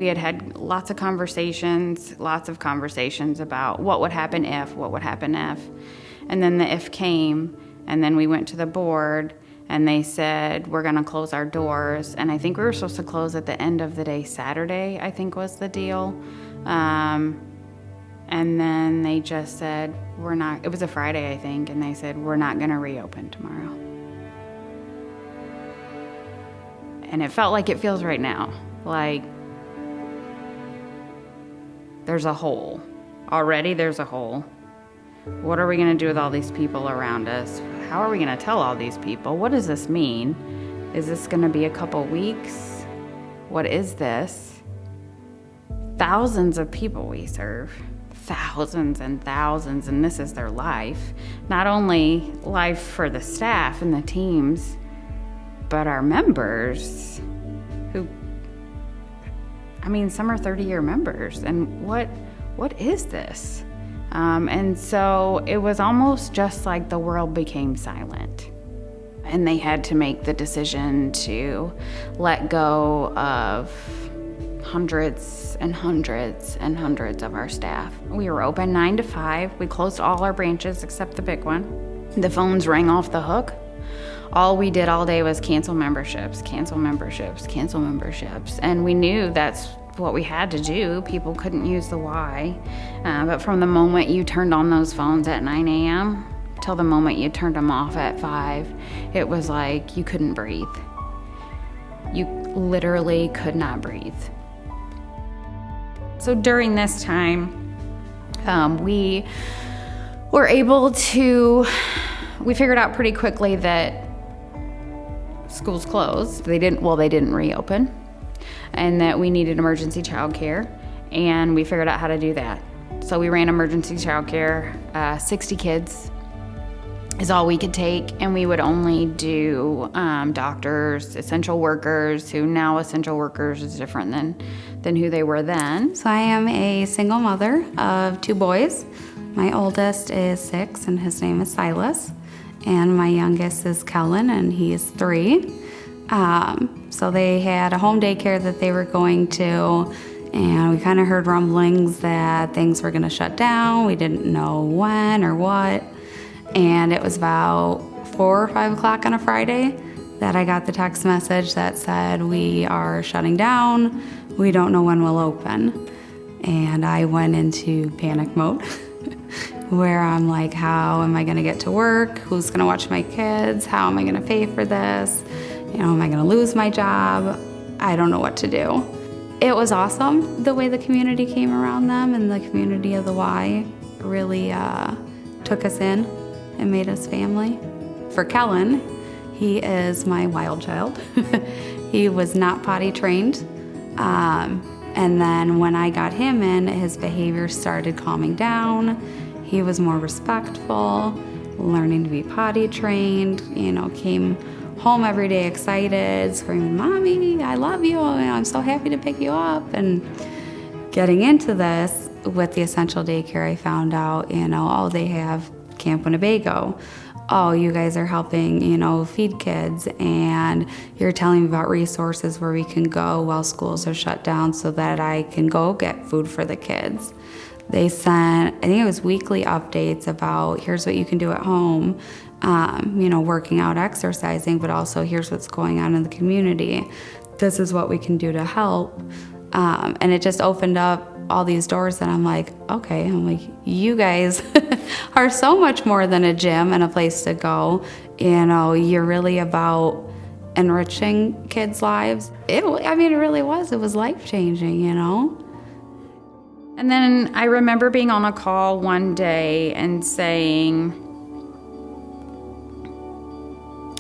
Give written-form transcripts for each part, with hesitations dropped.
We had had lots of conversations about what would happen if. And then the if came, and then we went to the board, and they said, we're gonna close our doors. And I think we were supposed to close at the end of the day, Saturday, I think was the deal. And then they just said, it was a Friday, I think, and they said, we're not gonna reopen tomorrow. And it felt like it feels right now. Like, there's a hole. Already there's a hole. What are we gonna do with all these people around us? How are we gonna tell all these people? What does this mean? Is this gonna be a couple weeks? What is this? Thousands of people we serve. Thousands and thousands, and this is their life. Not only life for the staff and the teams, but our members who, some are 30-year members, and what is this? And so it was almost just like the world became silent, and they had to make the decision to let go of hundreds and hundreds and hundreds of our staff. We were open 9 to 5. We closed all our branches except the big one. The phones rang off the hook. All we did all day was cancel memberships. And we knew that's what we had to do. People couldn't use the Y. But from the moment you turned on those phones at 9 a.m. till the moment you turned them off at 5, it was like you couldn't breathe. You literally could not breathe. So during this time, we figured out pretty quickly that schools closed. They didn't reopen, and that we needed emergency childcare, and we figured out how to do that. So we ran emergency childcare. 60 kids is all we could take, and we would only do doctors, essential workers, who now essential workers is different than who they were then. So I am a single mother of 2 boys. My oldest is 6, and his name is Silas. And my youngest is Kellen, and he is 3. So they had a home daycare that they were going to, and we kind of heard rumblings that things were gonna shut down. We didn't know when or what. And it was about 4 or 5 o'clock on a Friday that I got the text message that said, we are shutting down. We don't know when we'll open. And I went into panic mode where I'm like, how am I gonna get to work? Who's gonna watch my kids? How am I gonna pay for this? Am I gonna lose my job? I don't know what to do. It was awesome the way the community came around them, and the community of the Y really took us in and made us family. For Kellen, he is my wild child. He was not potty trained. And then when I got him in, his behavior started calming down. He was more respectful, learning to be potty trained, came home every day excited, screaming, "Mommy, I love you. I'm so happy to pick you up." And getting into this with the Essential Daycare, I found out, they have Camp Winnebago. Oh, you guys are helping, feed kids, and you're telling me about resources where we can go while schools are shut down so that I can go get food for the kids. They sent, I think it was weekly updates about here's what you can do at home, working out, exercising, but also here's what's going on in the community. This is what we can do to help. And it just opened up all these doors, and I'm like, okay, you guys are so much more than a gym and a place to go. You're really about enriching kids' lives. It really was. It was life-changing, And then I remember being on a call one day and saying,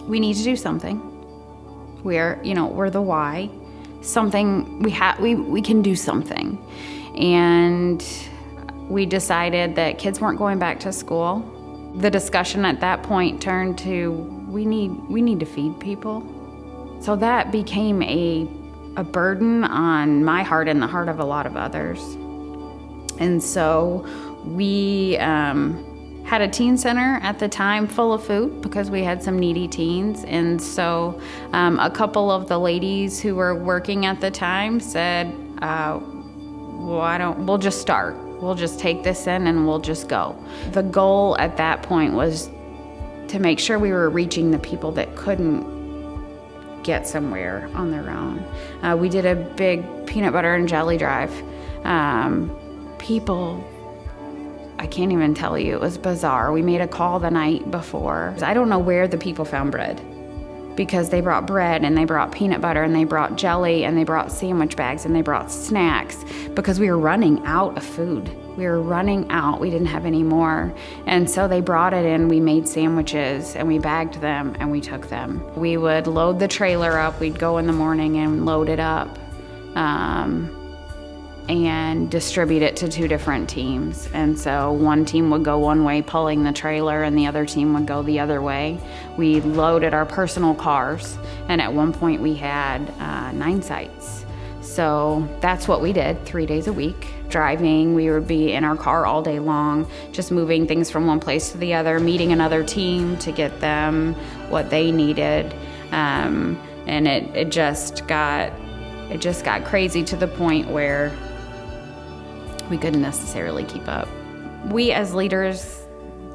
we need to do something. We're the Y. Something, we can do something. And we decided that kids weren't going back to school. The discussion at that point turned to, we need to feed people. So that became a burden on my heart and the heart of a lot of others. And so we had a teen center at the time full of food because we had some needy teens. And so a couple of the ladies who were working at the time said, we'll just start. We'll just take this in and we'll just go. The goal at that point was to make sure we were reaching the people that couldn't get somewhere on their own. We did a big peanut butter and jelly drive. People, I can't even tell you, it was bizarre. We made a call the night before. I don't know where the people found bread, because they brought bread and they brought peanut butter and they brought jelly and they brought sandwich bags and they brought snacks, because we were running out of food. We were running out. We didn't have any more. And so they brought it in. We made sandwiches and we bagged them and we took them. We would load the trailer up. We'd go in the morning and load it up and distribute it to 2 different teams. And so one team would go one way pulling the trailer and the other team would go the other way. We loaded our personal cars, and at one point we had 9 sites. So that's what we did 3 days a week. Driving, we would be in our car all day long, just moving things from one place to the other, meeting another team to get them what they needed. And it just got crazy to the point where we couldn't necessarily keep up. We as leaders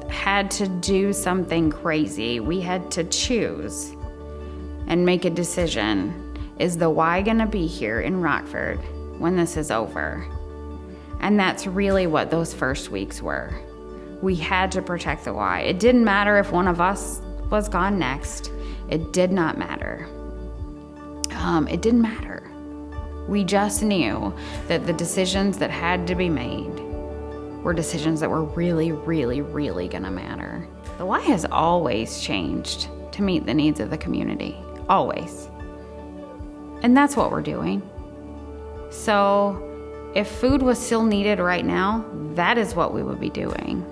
had to do something crazy. We had to choose and make a decision. Is the Y gonna be here in Rockford when this is over? And that's really what those first weeks were. We had to protect the Y. It didn't matter if one of us was gone next. It did not matter. It didn't matter. We just knew that the decisions that had to be made were decisions that were really, really, really gonna matter. The Y has always changed to meet the needs of the community, always. And that's what we're doing. So if food was still needed right now, that is what we would be doing.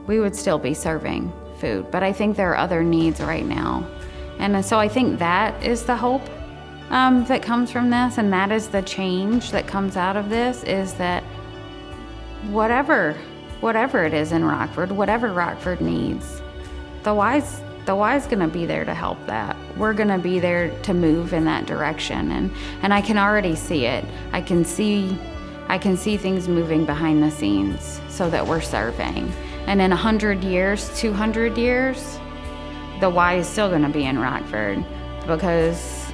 We would still be serving food, but I think there are other needs right now. And so I think that is the hope that comes from this, and that is the change that comes out of this, is that whatever it is in Rockford, whatever Rockford needs, the Y's gonna be there to help that. We're gonna be there to move in that direction, and I can already see it. I can see things moving behind the scenes so that we're serving. And in 100 years, 200 years, the Y is still gonna be in Rockford, because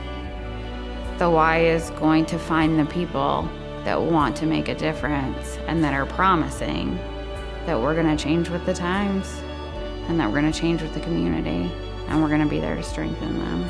the Y is going to find the people that want to make a difference and that are promising that we're gonna change with the times and that we're gonna change with the community, and we're gonna be there to strengthen them.